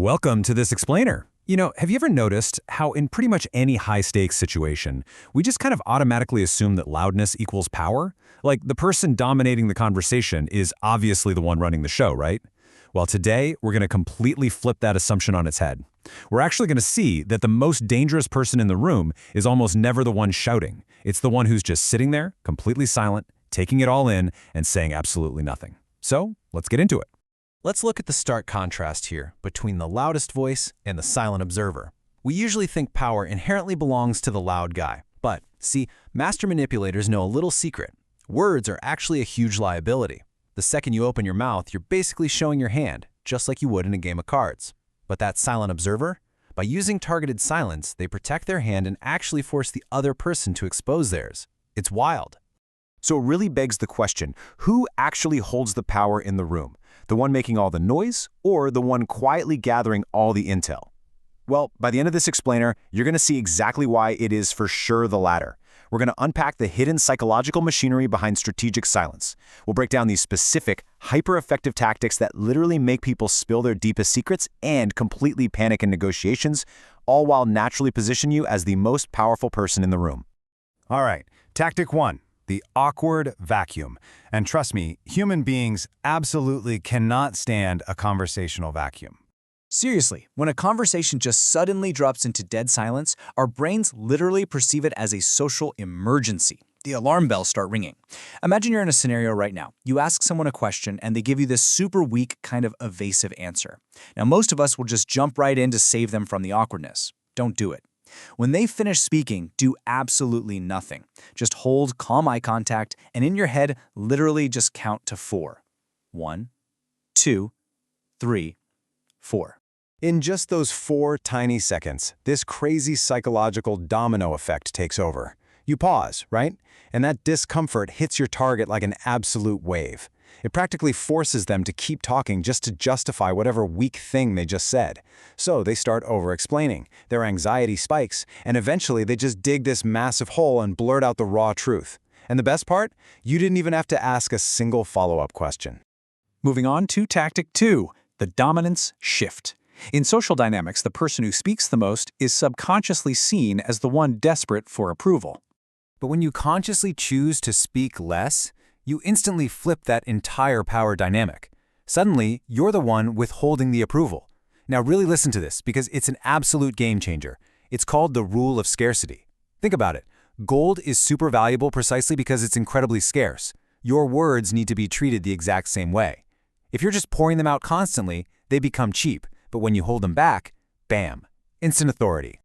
Welcome to this explainer. Have you ever noticed how in pretty much any high-stakes situation, we just kind of automatically assume that loudness equals power? Like the person dominating the conversation is obviously the one running the show, right? Well, today, we're going to completely flip that assumption on its head. We're actually going to see that the most dangerous person in the room is almost never the one shouting. It's the one who's just sitting there, completely silent, taking it all in, and saying absolutely nothing. So, let's get into it. Let's look at the stark contrast here between the loudest voice and the silent observer. We usually think power inherently belongs to the loud guy. But, see, master manipulators know a little secret. Words are actually a huge liability. The second you open your mouth, you're basically showing your hand, just like you would in a game of cards. But that silent observer? By using targeted silence, they protect their hand and actually force the other person to expose theirs. It's wild. So it really begs the question, who actually holds the power in the room? The one making all the noise, or the one quietly gathering all the intel? Well, by the end of this explainer, you're going to see exactly why it is for sure the latter. We're going to unpack the hidden psychological machinery behind strategic silence. We'll break down these specific, hyper-effective tactics that literally make people spill their deepest secrets and completely panic in negotiations, all while naturally position you as the most powerful person in the room. All right, tactic one. The awkward vacuum. And trust me, human beings absolutely cannot stand a conversational vacuum. Seriously, when a conversation just suddenly drops into dead silence, our brains literally perceive it as a social emergency. The alarm bells start ringing. Imagine you're in a scenario right now. You ask someone a question and they give you this super weak, kind of evasive answer. Now, most of us will just jump right in to save them from the awkwardness. Don't do it. When they finish speaking, do absolutely nothing. Just hold calm eye contact, and in your head, literally just count to 4. 1, 2, 3, 4. In just those 4 tiny seconds, this crazy psychological domino effect takes over. You pause, right? And that discomfort hits your target like an absolute wave. It practically forces them to keep talking just to justify whatever weak thing they just said. So they start over-explaining, their anxiety spikes, and eventually they just dig this massive hole and blurt out the raw truth. And the best part? You didn't even have to ask a single follow-up question. Moving on to tactic 2, the dominance shift. In social dynamics, the person who speaks the most is subconsciously seen as the one desperate for approval. But when you consciously choose to speak less, you instantly flip that entire power dynamic. Suddenly, you're the one withholding the approval. Now really listen to this, because it's an absolute game changer. It's called the rule of scarcity. Think about it. Gold is super valuable precisely because it's incredibly scarce. Your words need to be treated the exact same way. If you're just pouring them out constantly, they become cheap. But when you hold them back, bam, instant authority.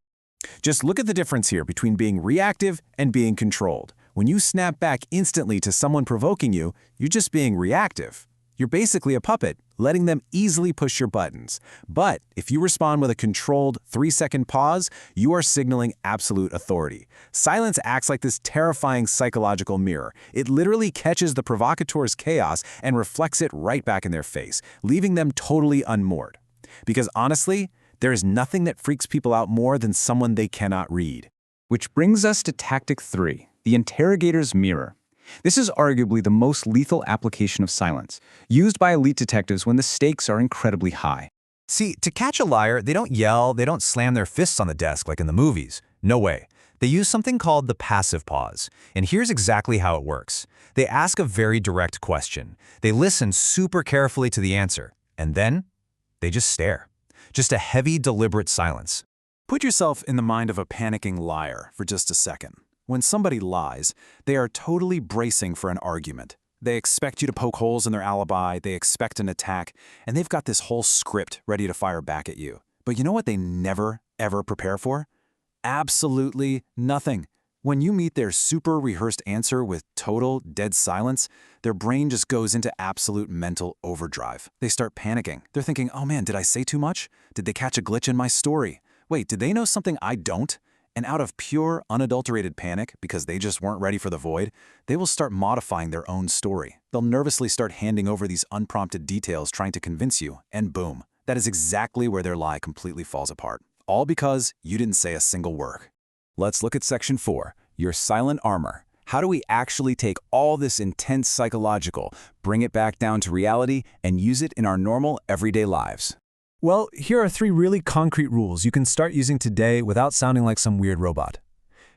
Just look at the difference here between being reactive and being controlled. When you snap back instantly to someone provoking you, you're just being reactive. You're basically a puppet, letting them easily push your buttons. But if you respond with a controlled 3-second pause, you are signaling absolute authority. Silence acts like this terrifying psychological mirror. It literally catches the provocateur's chaos and reflects it right back in their face, leaving them totally unmoored. Because honestly, there is nothing that freaks people out more than someone they cannot read. Which brings us to tactic 3, the interrogator's mirror. This is arguably the most lethal application of silence, used by elite detectives when the stakes are incredibly high. See, to catch a liar, they don't yell, they don't slam their fists on the desk like in the movies. No way. They use something called the passive pause. And here's exactly how it works. They ask a very direct question. They listen super carefully to the answer. And then, they just stare. Just a heavy, deliberate silence. Put yourself in the mind of a panicking liar for just a second. When somebody lies, they are totally bracing for an argument. They expect you to poke holes in their alibi, they expect an attack, and they've got this whole script ready to fire back at you. But you know what they never, ever prepare for? Absolutely nothing. When you meet their super rehearsed answer with total dead silence, their brain just goes into absolute mental overdrive. They start panicking. They're thinking, oh man, did I say too much? Did they catch a glitch in my story? Wait, did they know something I don't? And out of pure, unadulterated panic, because they just weren't ready for the void, they will start modifying their own story. They'll nervously start handing over these unprompted details trying to convince you, and boom, that is exactly where their lie completely falls apart. All because you didn't say a single word. Let's look at section 4, your silent armor. How do we actually take all this intense psychological, bring it back down to reality, and use it in our normal, everyday lives? Well, here are 3 really concrete rules you can start using today without sounding like some weird robot.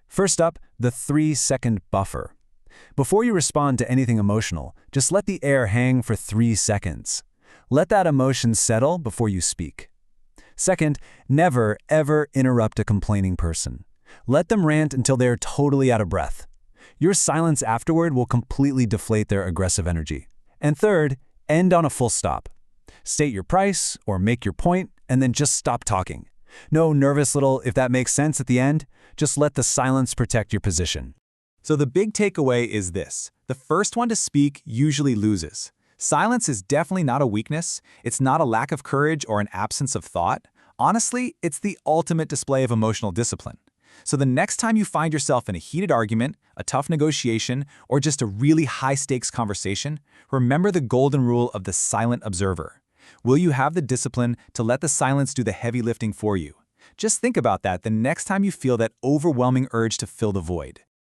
First up, the 3-second buffer. Before you respond to anything emotional, just let the air hang for 3 seconds. Let that emotion settle before you speak. Second, never, ever interrupt a complaining person. Let them rant until they're totally out of breath. Your silence afterward will completely deflate their aggressive energy. And third, end on a full stop. State your price or make your point, and then just stop talking. No nervous little "if that makes sense" at the end. Just let the silence protect your position. So the big takeaway is this: the first one to speak usually loses. Silence is definitely not a weakness. It's not a lack of courage or an absence of thought. Honestly, it's the ultimate display of emotional discipline. So the next time you find yourself in a heated argument, a tough negotiation, or just a really high-stakes conversation, remember the golden rule of the silent observer. Will you have the discipline to let the silence do the heavy lifting for you? Just think about that the next time you feel that overwhelming urge to fill the void.